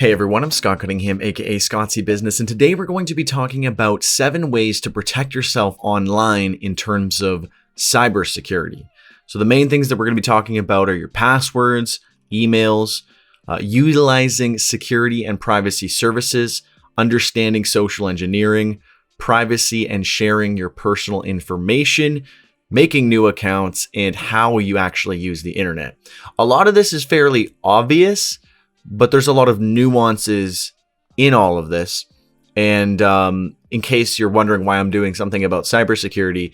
Hey everyone, I'm Scott Cunningham, aka Scottsy Business, and today we're going to be talking about 7 ways to protect yourself online in terms of cybersecurity. So the main things that we're going to be talking about are your passwords, emails, utilizing security and privacy services, understanding social engineering, privacy and sharing your personal information, making new accounts, and how you actually use the internet. A lot of this is fairly obvious, but there's a lot of nuances in all of this. And in case you're wondering why I'm doing something about cybersecurity,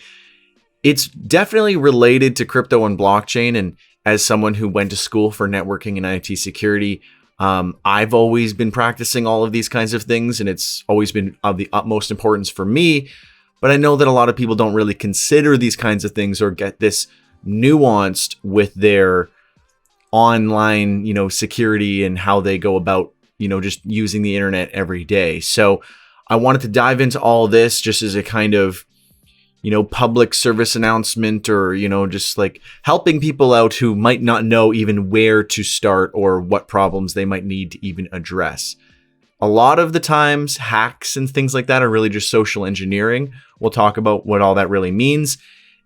it's definitely related to crypto and blockchain. And as someone who went to school for networking and IT security, I've always been practicing all of these kinds of things, and it's always been of the utmost importance for me. But I know that a lot of people don't really consider these kinds of things or get this nuanced with their online, security and how they go about, just using the internet every day. So I wanted to dive into all this just as a kind of, public service announcement, or, just like helping people out who might not know even where to start or what problems they might need to even address. A lot of the times, hacks and things like that are really just social engineering. We'll talk about what all that really means,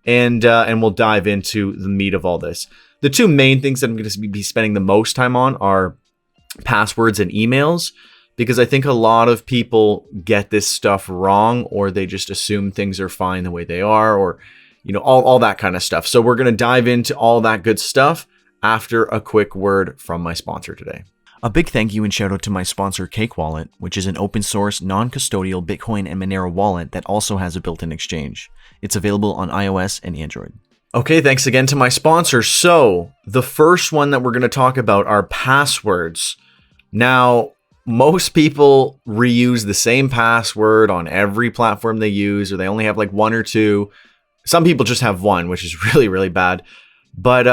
and we'll dive into the meat of all this. The 2 main things that I'm going to be spending the most time on are passwords and emails, because I think a lot of people get this stuff wrong, or they just assume things are fine the way they are, or, all that kind of stuff. So we're going to dive into all that good stuff after a quick word from my sponsor today. A big thank you and shout out to my sponsor, Cake Wallet, which is an open source, non-custodial Bitcoin and Monero wallet that also has a built-in exchange. It's available on iOS and Android. Okay, thanks again to my sponsor. So the first one that we're going to talk about are passwords. Now, most people reuse the same password on every platform they use, or they only have like 1 or 2. Some people just have 1, which is really, really bad. But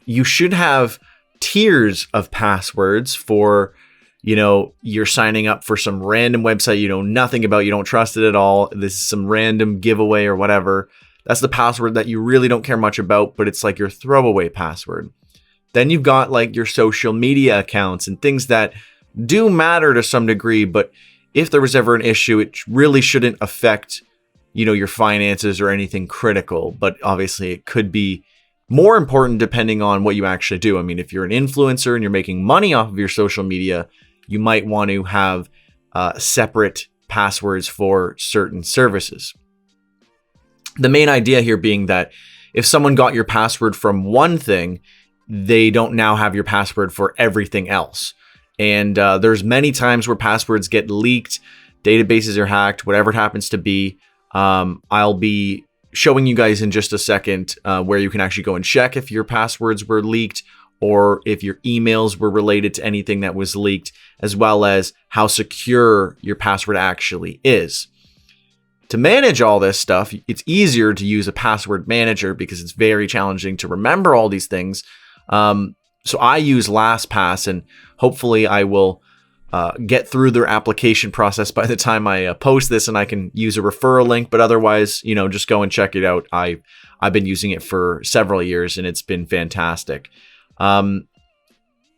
you should have tiers of passwords for, you're signing up for some random website you know nothing about, you don't trust it at all. This is some random giveaway or whatever. That's the password that you really don't care much about, but it's like your throwaway password. Then you've got like your social media accounts and things that do matter to some degree, but if there was ever an issue, it really shouldn't affect, your finances or anything critical. But obviously it could be more important depending on what you actually do. I mean, if you're an influencer and you're making money off of your social media, you might want to have separate passwords for certain services. The main idea here being that if someone got your password from one thing, they don't now have your password for everything else. And there's many times where passwords get leaked, databases are hacked, whatever it happens to be. I'll be showing you guys in just a second where you can actually go and check if your passwords were leaked or if your emails were related to anything that was leaked, as well as how secure your password actually is. To manage all this stuff, it's easier to use a password manager because it's very challenging to remember all these things. So I use LastPass, and hopefully I will get through their application process by the time I post this, and I can use a referral link. But otherwise, just go and check it out. I've been using it for several years, and it's been fantastic. And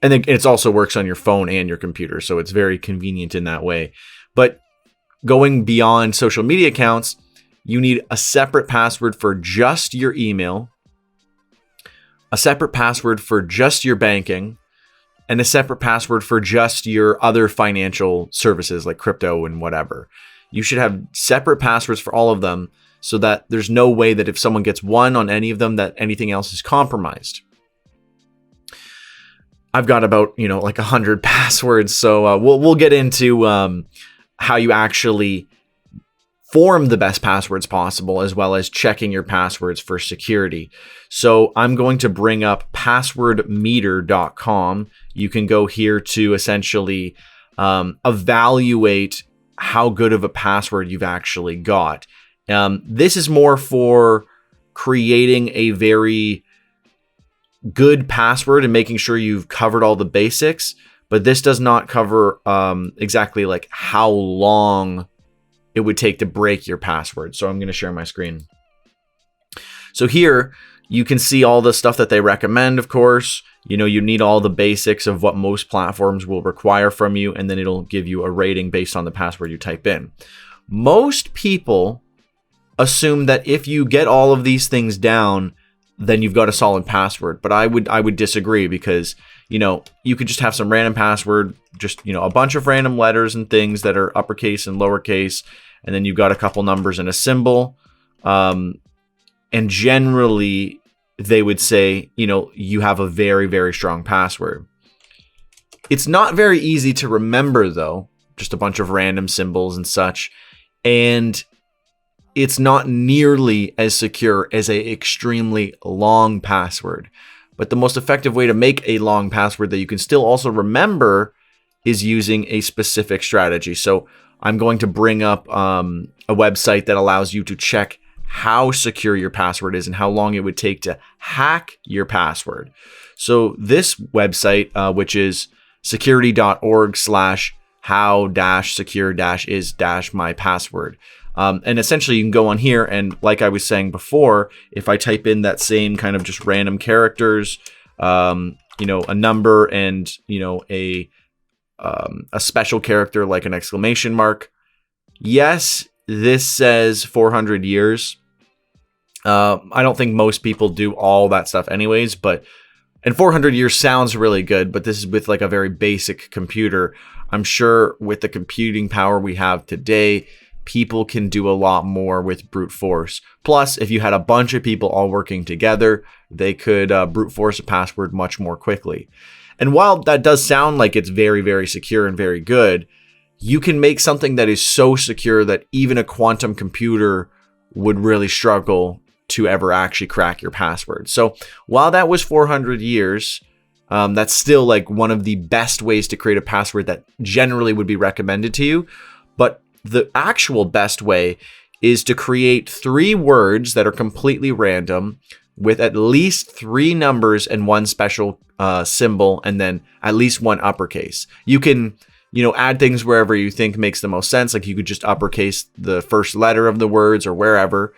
then it also works on your phone and your computer, so it's very convenient in that way. But going beyond social media accounts, you need a separate password for just your email, a separate password for just your banking, and a separate password for just your other financial services like crypto and whatever. You should have separate passwords for all of them so that there's no way that if someone gets one on any of them, that anything else is compromised. I've got about, like 100 passwords. So we'll get into how you actually form the best passwords possible, as well as checking your passwords for security. So I'm going to bring up passwordmeter.com. You can go here to essentially evaluate how good of a password you've actually got. This is more for creating a very good password and making sure you've covered all the basics. But this does not cover exactly like how long it would take to break your password. So I'm going to share my screen. So here you can see all the stuff that they recommend, of course. You need all the basics of what most platforms will require from you, and then it'll give you a rating based on the password you type in. Most people assume that if you get all of these things down, then you've got a solid password. But I would disagree, because you could just have some random password, just a bunch of random letters and things that are uppercase and lowercase, and then you've got a couple numbers and a symbol. And generally, they would say, you have a very, very strong password. It's not very easy to remember, though, just a bunch of random symbols and such. And it's not nearly as secure as a extremely long password. But the most effective way to make a long password that you can still also remember is using a specific strategy. So I'm going to bring up a website that allows you to check how secure your password is and how long it would take to hack your password. So this website, which is security.org/how-secure-is-my-password. And essentially you can go on here, and like I was saying before, if I type in that same kind of just random characters, a number and, a special character like an exclamation mark. Yes, this says 400 years. I don't think most people do all that stuff anyways, and 400 years sounds really good, but this is with like a very basic computer. I'm sure with the computing power we have today, people can do a lot more with brute force. Plus, if you had a bunch of people all working together, they could brute force a password much more quickly. And while that does sound like it's very, very secure and very good, you can make something that is so secure that even a quantum computer would really struggle to ever actually crack your password. So while that was 400 years, that's still like one of the best ways to create a password that generally would be recommended to you. But the actual best way is to create 3 words that are completely random with at least 3 numbers and 1 special symbol, and then at least 1 uppercase. You can, add things wherever you think makes the most sense. Like you could just uppercase the first letter of the words or wherever.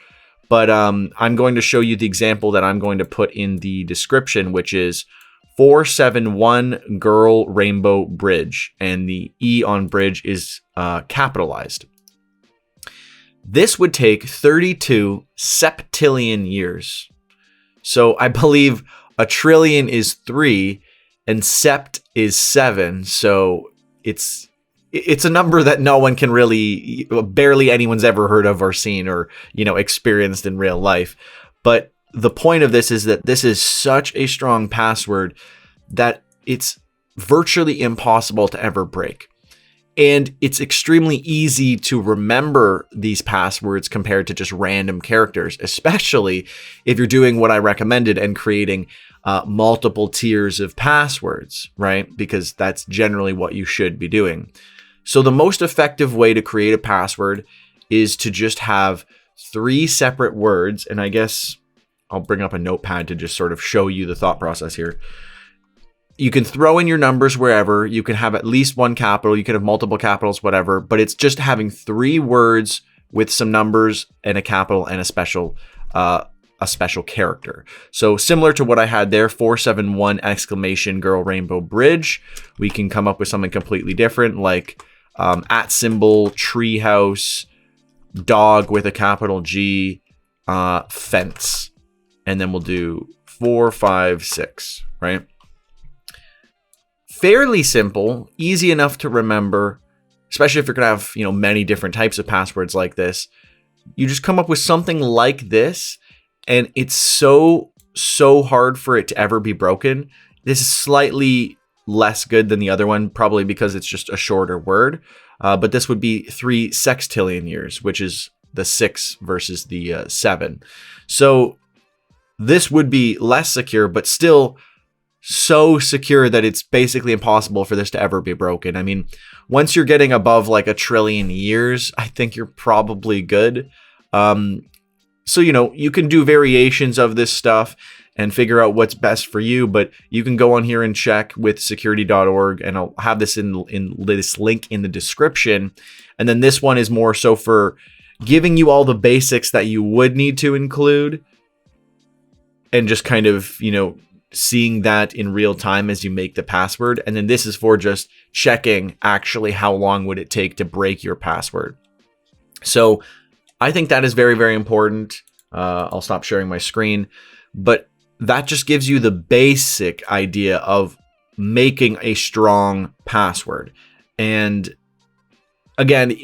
But I'm going to show you the example that I'm going to put in the description, which is 471 girlrainbowbridge, and the E on bridge is capitalized. This would take 32 septillion years. So I believe a trillion is 3 and sept is 7. So it's a number that no one can really, barely anyone's ever heard of or seen or, experienced in real life. But the point of this is that this is such a strong password that it's virtually impossible to ever break. And it's extremely easy to remember these passwords compared to just random characters, especially if you're doing what I recommended and creating multiple tiers of passwords, right? Because that's generally what you should be doing. So the most effective way to create a password is to just have 3 separate words. And I guess I'll bring up a notepad to just sort of show you the thought process here. You can throw in your numbers wherever. You can have at least 1 capital. You can have multiple capitals, whatever. But it's just having 3 words with some numbers and a capital and a special character. So similar to what I had there, 471 exclamation girl rainbow bridge. We can come up with something completely different, like @ symbol treehouse dog with a capital G fence, and then we'll do 4, 5, 6, right? Fairly simple, easy enough to remember, especially if you're gonna have many different types of passwords like this. You just come up with something like this, and it's so hard for it to ever be broken. This is slightly less good than the other one, probably because it's just a shorter word. But this would be 3 sextillion years, which is the 6 versus the 7. So this would be less secure, but still so secure that it's basically impossible for this to ever be broken. I mean, once you're getting above like 1 trillion years, I think you're probably good. So, you can do variations of this stuff and figure out what's best for you, but you can go on here and check with security.org, and I'll have this in this link in the description. And then this one is more so for giving you all the basics that you would need to include, and just kind of, seeing that in real time as you make the password. And then this is for just checking actually how long would it take to break your password. So I think that is very, very important. I'll stop sharing my screen, but that just gives you the basic idea of making a strong password. And again,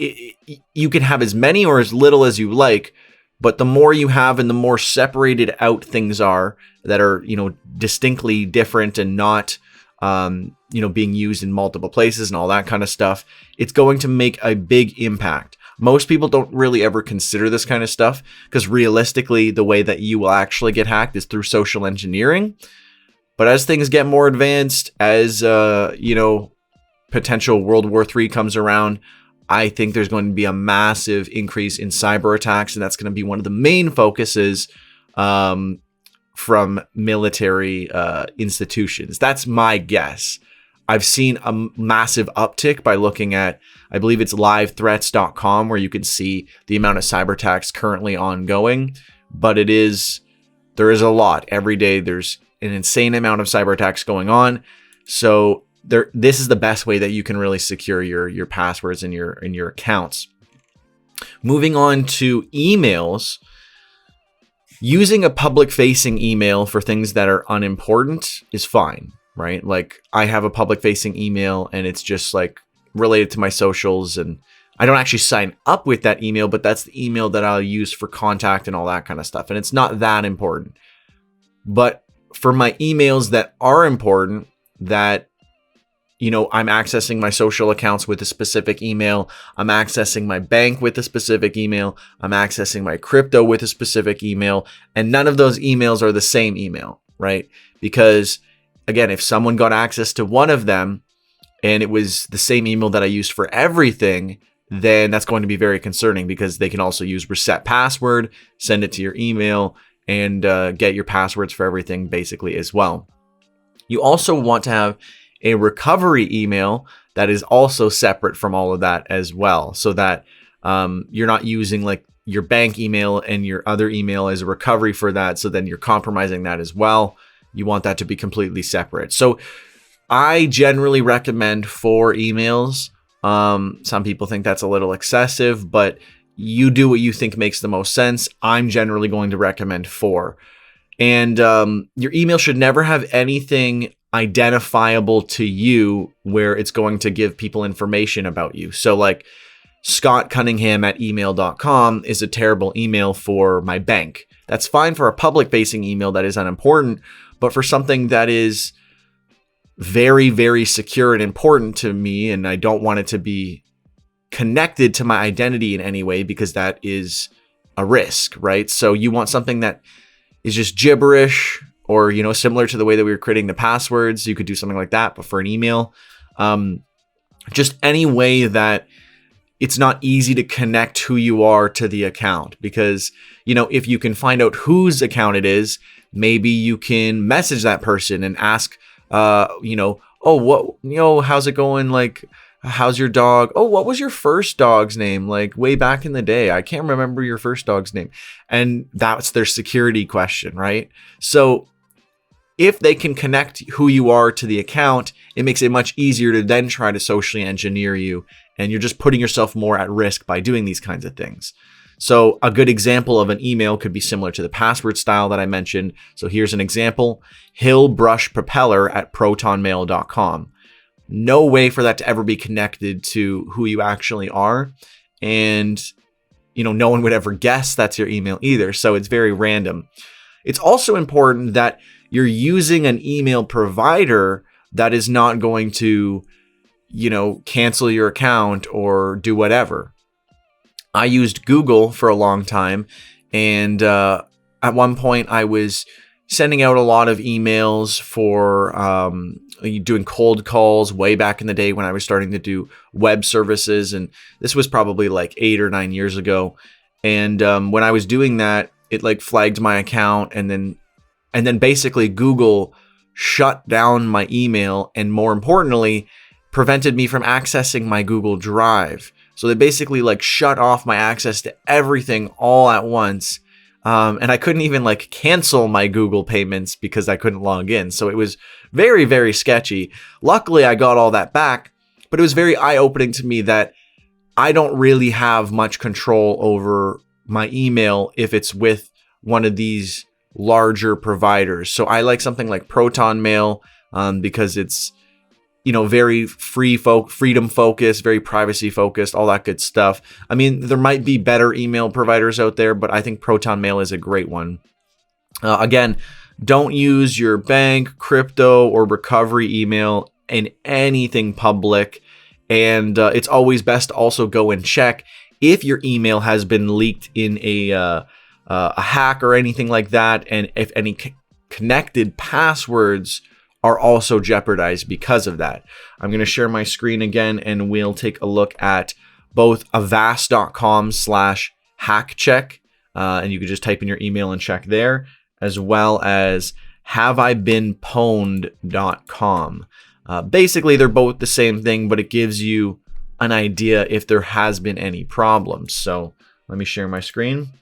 you can have as many or as little as you like, but the more you have and the more separated out things are that are, distinctly different and not, being used in multiple places and all that kind of stuff, it's going to make a big impact. Most people don't really ever consider this kind of stuff because realistically, the way that you will actually get hacked is through social engineering. But as things get more advanced, as, potential World War III comes around, I think there's going to be a massive increase in cyber attacks, and that's going to be one of the main focuses from military institutions. That's my guess. I've seen a massive uptick by looking at, I believe it's livethreats.com, where you can see the amount of cyber attacks currently ongoing. But there is a lot. Every day there's an insane amount of cyber attacks going on. So this is the best way that you can really secure your passwords and your accounts. Moving on to emails. Using a public-facing email for things that are unimportant is fine, right? Like I have a public-facing email and it's just like related to my socials, and I don't actually sign up with that email, but that's the email that I'll use for contact and all that kind of stuff. And it's not that important. But for my emails that are important, that I'm accessing my social accounts with a specific email. I'm accessing my bank with a specific email. I'm accessing my crypto with a specific email. And none of those emails are the same email, right? Because again, if someone got access to one of them and it was the same email that I used for everything, then that's going to be very concerning, because they can also use reset password, send it to your email, and get your passwords for everything basically as well. You also want to have a recovery email that is also separate from all of that as well, so that you're not using like your bank email and your other email as a recovery for that. So then you're compromising that as well. You want that to be completely separate. So I generally recommend 4 emails. Some people think that's a little excessive, but you do what you think makes the most sense. I'm generally going to recommend 4. And your email should never have anything identifiable to you where it's going to give people information about you. So like scottcunningham@email.com is a terrible email for my bank. That's fine for a public facing email that is unimportant, but for something that is very, very secure and important to me, and I don't want it to be connected to my identity in any way, because that is a risk, right? So you want something that is just gibberish, or, similar to the way that we were creating the passwords. You could do something like that, but for an email, just any way that it's not easy to connect who you are to the account. Because, if you can find out whose account it is, maybe you can message that person and ask, how's it going? Like, how's your dog? Oh, what was your first dog's name? Like way back in the day, I can't remember your first dog's name. And that's their security question, right? So if they can connect who you are to the account, it makes it much easier to then try to socially engineer you. And you're just putting yourself more at risk by doing these kinds of things. So a good example of an email could be similar to the password style that I mentioned. So here's an example: hillbrushpropeller@protonmail.com. No way for that to ever be connected to who you actually are. And, no one would ever guess that's your email either. So it's very random. It's also important that you're using an email provider that is not going to, cancel your account or do whatever. I used Google for a long time. And at one point I was sending out a lot of emails for doing cold calls way back in the day when I was starting to do web services. And this was probably like 8 or 9 years ago. And when I was doing that, it like flagged my account, and then basically Google shut down my email, and more importantly, prevented me from accessing my Google Drive. So they basically like shut off my access to everything all at once. And I couldn't even like cancel my Google payments because I couldn't log in. So it was very, very sketchy. Luckily, I got all that back, but it was very eye-opening to me that I don't really have much control over my email if it's with one of these larger providers. So I like something like Proton Mail because it's, very freedom focused, very privacy focused, all that good stuff. I mean, there might be better email providers out there, but I think Proton Mail is a great one. Again, don't use your bank, crypto, or recovery email in anything public. And it's always best to also go and check if your email has been leaked in a hack or anything like that, and if any connected passwords are also jeopardized because of that. I'm going to share my screen again, and we'll take a look at both avast.com/hackcheck, and you can just type in your email and check there, as well as haveibeenpwned.com. Basically, they're both the same thing, but it gives you an idea if there has been any problems. So let me share my screen.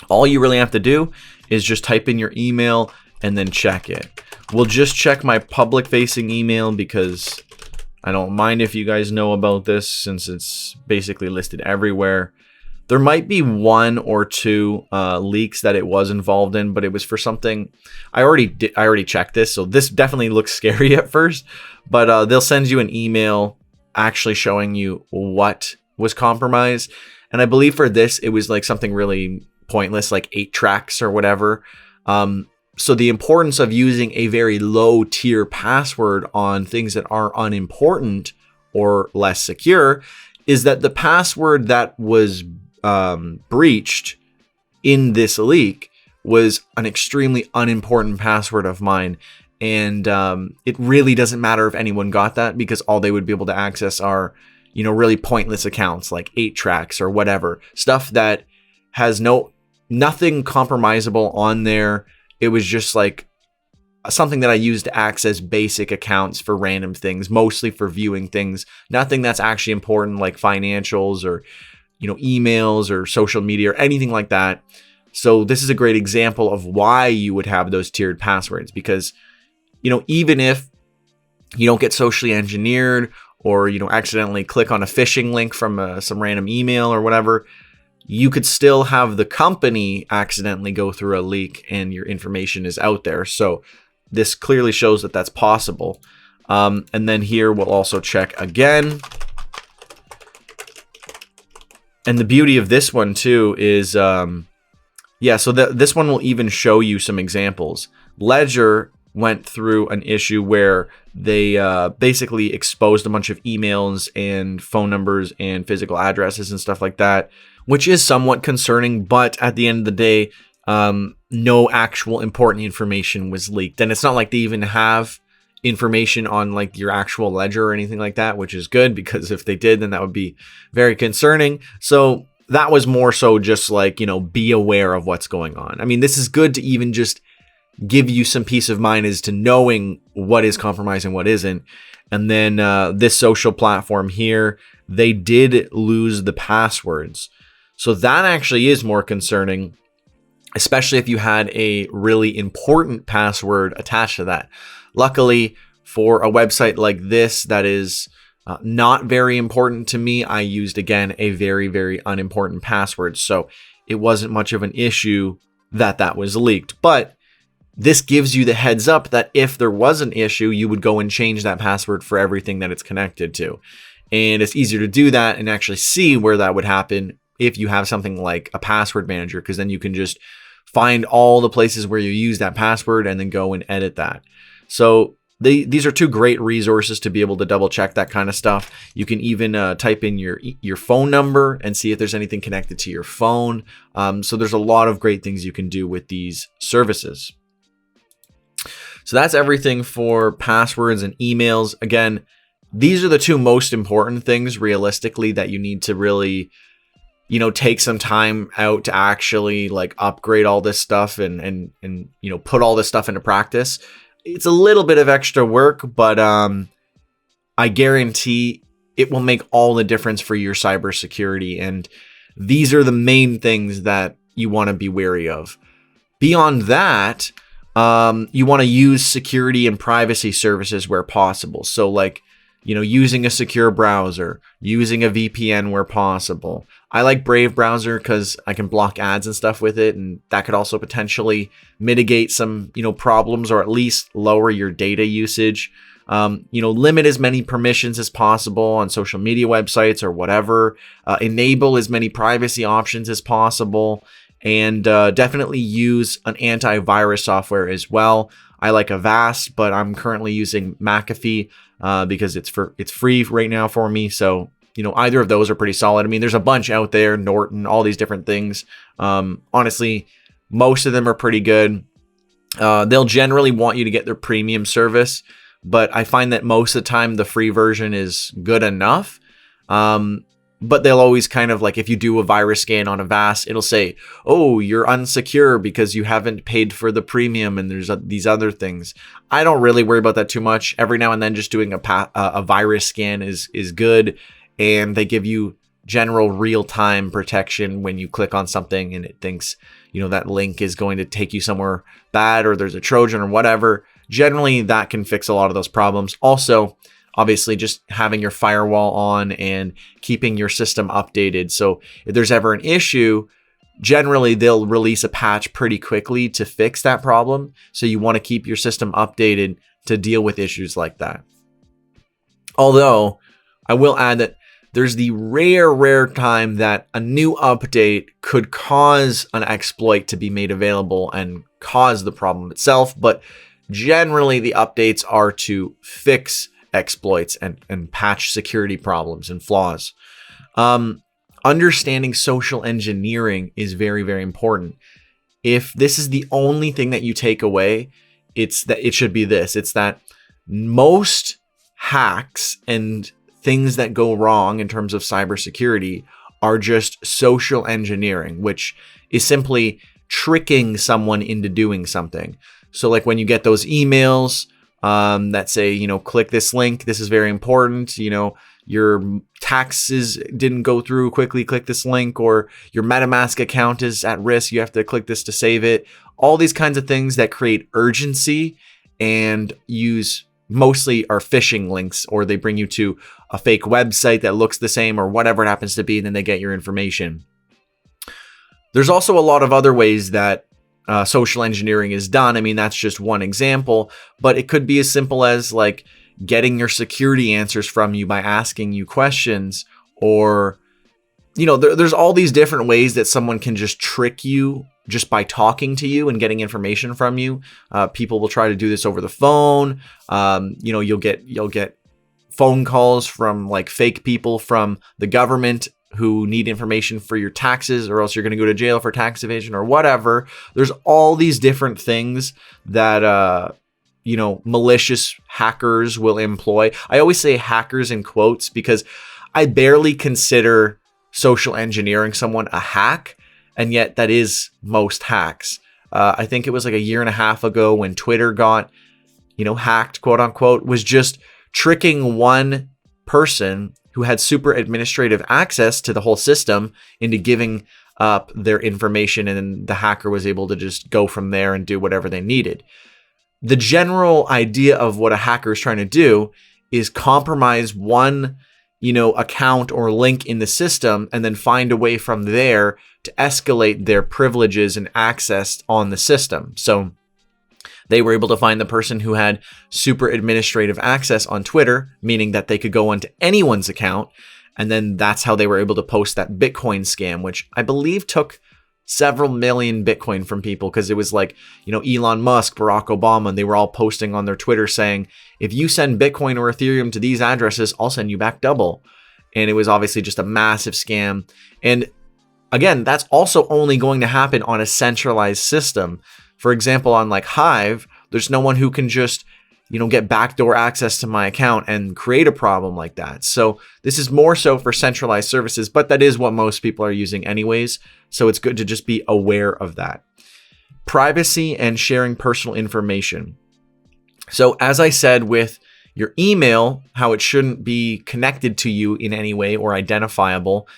All you really have to do is just type in your email and then check it. We'll just check my public facing email because I don't mind if you guys know about this since it's basically listed everywhere. There might be one or two leaks that it was involved in, but it was for something I already checked this, so this definitely looks scary at first. But they'll send you an email actually showing you what was compromised, and I believe for this it was like something really pointless, like 8 tracks or whatever. So the importance of using a very low tier password on things that are unimportant or less secure is that the password that was breached in this leak was an extremely unimportant password of mine. And it really doesn't matter if anyone got that, because all they would be able to access are, really pointless accounts like 8 tracks or whatever, stuff that has nothing compromisable on there. It was just like something that I used to access basic accounts for random things, mostly for viewing things, nothing that's actually important like financials or, emails or social media or anything like that. So this is a great example of why you would have those tiered passwords, because, even if you don't get socially engineered or, accidentally click on a phishing link from some random email or whatever, you could still have the company accidentally go through a leak and your information is out there. So this clearly shows that that's possible. And then here we'll also check again. And the beauty of this one too is, so this one will even show you some examples. Ledger went through an issue where they basically exposed a bunch of emails and phone numbers and physical addresses and stuff like that, which is somewhat concerning, but at the end of the day, no actual important information was leaked. And it's not like they even have information on like your actual ledger or anything like that, which is good, because if they did, then that would be very concerning. So that was more so just like, be aware of what's going on. I mean, this is good to even just give you some peace of mind as to knowing what is compromised and what isn't. And then this social platform here, they did lose the passwords. So that actually is more concerning, especially if you had a really important password attached to that. Luckily, for a website like this that is not very important to me, I used, again, a very, very unimportant password. So it wasn't much of an issue that was leaked. But this gives you the heads up that if there was an issue, you would go and change that password for everything that it's connected to. And it's easier to do that and actually see where that would happen if you have something like a password manager, because then you can just find all the places where you use that password and then go and edit that. So these are two great resources to be able to double check that kind of stuff. You can even type in your phone number and see if there's anything connected to your phone. So there's a lot of great things you can do with these services. So that's everything for passwords and emails. Again, these are the two most important things realistically that you need to really, take some time out to actually like upgrade all this stuff and put all this stuff into practice. It's a little bit of extra work, but I guarantee it will make all the difference for your cybersecurity. And these are the main things that you want to be wary of. Beyond that, you want to use security and privacy services where possible. So like, using a secure browser, using a VPN where possible. I like Brave browser because I can block ads and stuff with it, and that could also potentially mitigate some, problems, or at least lower your data usage. Limit as many permissions as possible on social media websites or whatever. Enable as many privacy options as possible, and definitely use an antivirus software as well. I like Avast, but I'm currently using McAfee because it's free right now for me. So, either of those are pretty solid. I mean, there's a bunch out there, Norton, all these different things. Honestly, most of them are pretty good. They'll generally want you to get their premium service, but I find that most of the time the free version is good enough. But they'll always kind of like, if you do a virus scan on Avast, it'll say, oh, you're unsecure because you haven't paid for the premium, and there's these other things. I don't really worry about that too much. Every now and then just doing a virus scan is good, and they give you general real-time protection when you click on something and it thinks, that link is going to take you somewhere bad, or there's a Trojan or whatever. Generally, that can fix a lot of those problems. Also, obviously, just having your firewall on and keeping your system updated. So if there's ever an issue, generally they'll release a patch pretty quickly to fix that problem. So you want to keep your system updated to deal with issues like that. Although I will add that there's the rare time that a new update could cause an exploit to be made available and cause the problem itself. But generally, the updates are to fix exploits and patch security problems and flaws. Understanding social engineering is very, very important. If this is the only thing that you take away, it's that it should be this. It's that most hacks and things that go wrong in terms of cybersecurity are just social engineering, which is simply tricking someone into doing something. So like when you get those emails that say, click this link, this is very important, your taxes didn't go through quickly, click this link, or your MetaMask account is at risk, you have to click this to save it. All these kinds of things that create urgency and mostly are phishing links, or they bring you to a fake website that looks the same or whatever it happens to be, and then they get your information. There's also a lot of other ways that social engineering is done. I mean, that's just one example, but it could be as simple as like getting your security answers from you by asking you questions, or, there's all these different ways that someone can just trick you just by talking to you and getting information from you. People will try to do this over the phone. You'll get phone calls from like fake people from the government who need information for your taxes, or else you're going to go to jail for tax evasion or whatever. There's all these different things that, malicious hackers will employ. I always say hackers in quotes because I barely consider social engineering someone a hack, and yet that is most hacks. I think it was like a year and a half ago when Twitter got, hacked, quote unquote, was just tricking one person who had super administrative access to the whole system into giving up their information, and then the hacker was able to just go from there and do whatever they needed. The general idea of what a hacker is trying to do is compromise one, account or link in the system, and then find a way from there to escalate their privileges and access on the system. So they were able to find the person who had super administrative access on Twitter, meaning that they could go onto anyone's account. And then that's how they were able to post that Bitcoin scam, which I believe took several million Bitcoin from people, because it was like, Elon Musk, Barack Obama, and they were all posting on their Twitter saying, if you send Bitcoin or Ethereum to these addresses, I'll send you back double. And it was obviously just a massive scam. And again, that's also only going to happen on a centralized system. For example, on like Hive, there's no one who can just, get backdoor access to my account and create a problem like that. So this is more so for centralized services, but that is what most people are using anyways. So it's good to just be aware of that. Privacy and sharing personal information. So as I said with your email, how it shouldn't be connected to you in any way or identifiable,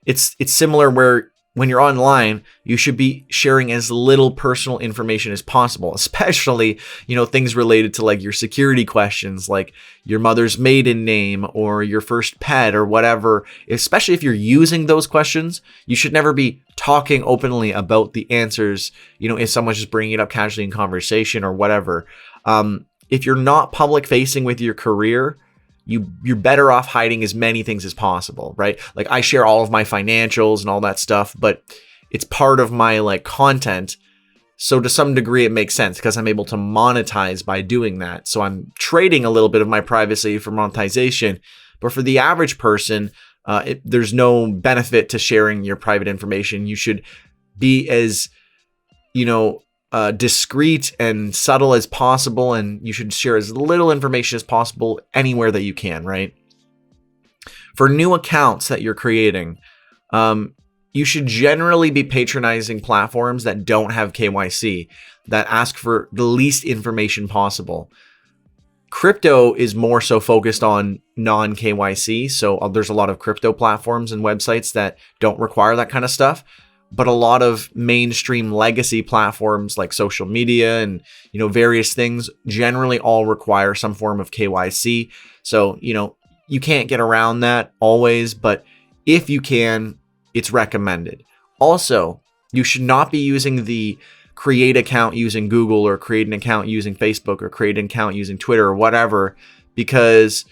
it's similar where when you're online, you should be sharing as little personal information as possible, especially, things related to like your security questions, like your mother's maiden name or your first pet or whatever. Especially if you're using those questions, you should never be talking openly about the answers, if someone's just bringing it up casually in conversation or whatever. If you're not public facing with your career, you're better off hiding as many things as possible, right? Like I share all of my financials and all that stuff, but it's part of my like content. So to some degree, it makes sense because I'm able to monetize by doing that. So I'm trading a little bit of my privacy for monetization. But for the average person, there's no benefit to sharing your private information. You should be as, discreet and subtle as possible, and you should share as little information as possible anywhere that you can, right? For new accounts that you're creating, you should generally be patronizing platforms that don't have KYC, that ask for the least information possible. Crypto is more so focused on non-KYC, so there's a lot of crypto platforms and websites that don't require that kind of stuff. But a lot of mainstream legacy platforms like social media and, various things generally all require some form of KYC. So, you can't get around that always, but if you can, it's recommended. Also, you should not be using the create account using Google or create an account using Facebook or create an account using Twitter or whatever, because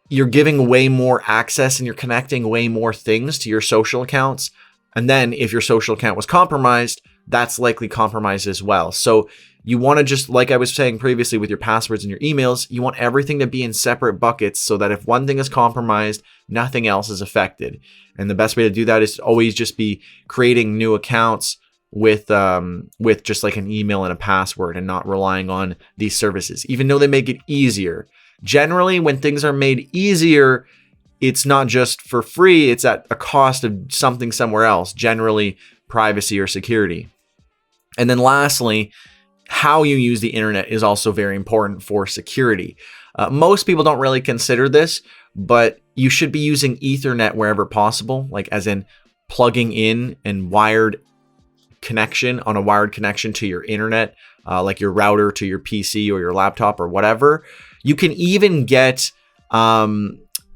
you're giving way more access and you're connecting way more things to your social accounts. And then if your social account was compromised, that's likely compromised as well. So you want to just, like I was saying previously with your passwords and your emails, you want everything to be in separate buckets so that if one thing is compromised, nothing else is affected. And the best way to do that is to always just be creating new accounts with just like an email and a password and not relying on these services, even though they make it easier. Generally, when things are made easier, it's not just for free, it's at a cost of something somewhere else, generally privacy or security. And then lastly, how you use the internet is also very important for security. Most people don't really consider this, but you should be using Ethernet wherever possible, like as in plugging in and wired connection on a wired connection to your internet, like your router to your PC or your laptop or whatever. You can even get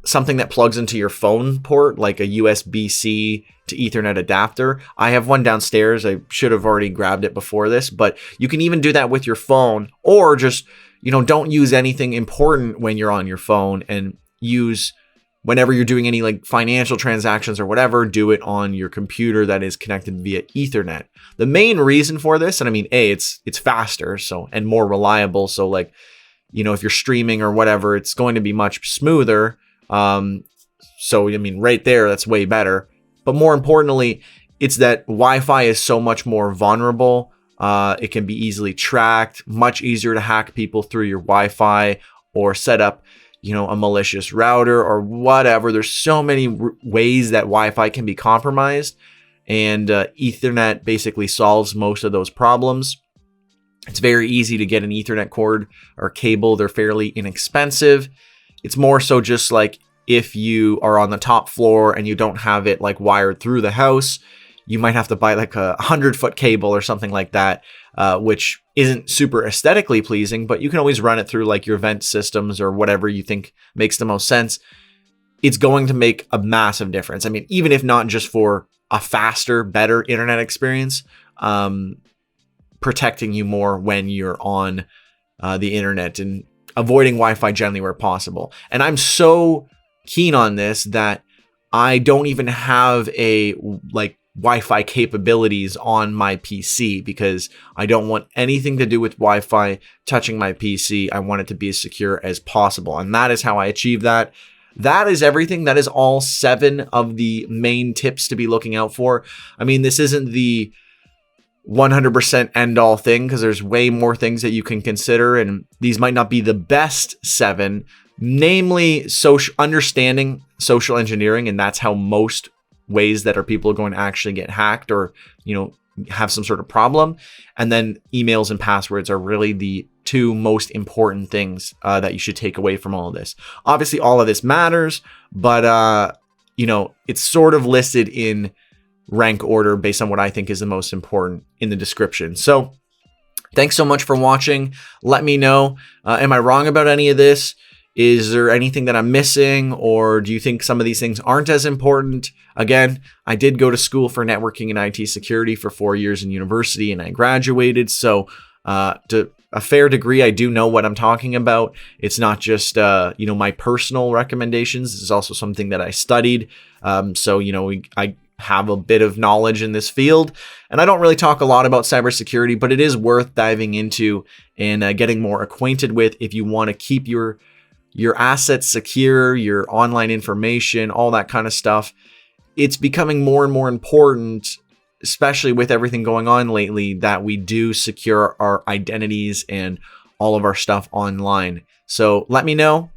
something that plugs into your phone port, like a USB-C to Ethernet adapter. I have one downstairs. I should have already grabbed it before this, but you can even do that with your phone, or just, don't use anything important when you're on your phone, and use, whenever you're doing any like financial transactions or whatever, do it on your computer that is connected via Ethernet. The main reason for this, and I mean, it's faster, so, and more reliable. So like, if you're streaming or whatever, it's going to be much smoother. So, I mean, right there, that's way better. But more importantly, it's that Wi-Fi is so much more vulnerable. It can be easily tracked, much easier to hack people through your Wi-Fi or set up, a malicious router or whatever. There's so many ways that Wi-Fi can be compromised, and Ethernet basically solves most of those problems. It's very easy to get an Ethernet cord or cable. They're fairly inexpensive. It's more so just like if you are on the top floor and you don't have it like wired through the house, you might have to buy like a 100-foot cable or something like that, which isn't super aesthetically pleasing, but you can always run it through like your vent systems or whatever you think makes the most sense. It's going to make a massive difference. I mean, even if not just for a faster, better internet experience, protecting you more when you're on the internet and avoiding Wi-Fi generally where possible. And I'm so keen on this that I don't even have a like Wi-Fi capabilities on my PC, because I don't want anything to do with Wi-Fi touching my PC. I want it to be as secure as possible. And that is how I achieve that. That is everything. That is all 7 of the main tips to be looking out for. I mean, this isn't the 100% end all thing, because there's way more things that you can consider, and these might not be the best 7, namely understanding social engineering. And that's how most ways that people are going to actually get hacked or, have some sort of problem. And then emails and passwords are really the 2 most important things that you should take away from all of this. Obviously, all of this matters, but, it's sort of listed in rank order based on what I think is the most important in the description. So thanks so much for watching. Let me know, am I wrong about any of this? Is there anything that I'm missing, or do you think some of these things aren't as important? Again, I did go to school for networking and IT security for 4 years in university, and I graduated. So to a fair degree, I do know what I'm talking about. It's not just my personal recommendations. It's also something that I studied. I have a bit of knowledge in this field, and I don't really talk a lot about cybersecurity, but it is worth diving into and getting more acquainted with if you want to keep your assets secure, your online information, all that kind of stuff. It's becoming more and more important, especially with everything going on lately, that we do secure our identities and all of our stuff online. So let me know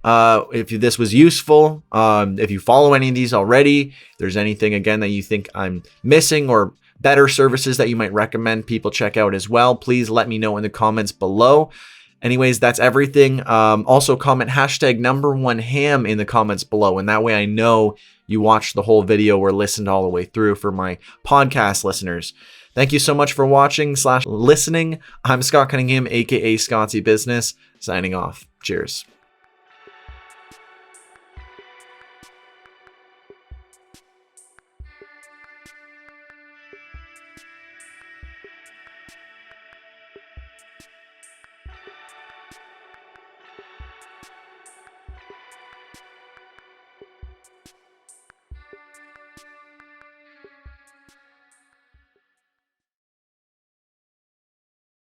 if this was useful, if you follow any of these already, if there's anything, again, that you think I'm missing or better services that you might recommend people check out as well. Please let me know in the comments below. Anyways, that's everything. Also comment #1ham in the comments below, and that way I know you watched the whole video or listened all the way through for my podcast listeners. Thank you so much for watching/listening. I'm Scott Cunningham, aka Scottsy Business, signing off. Cheers.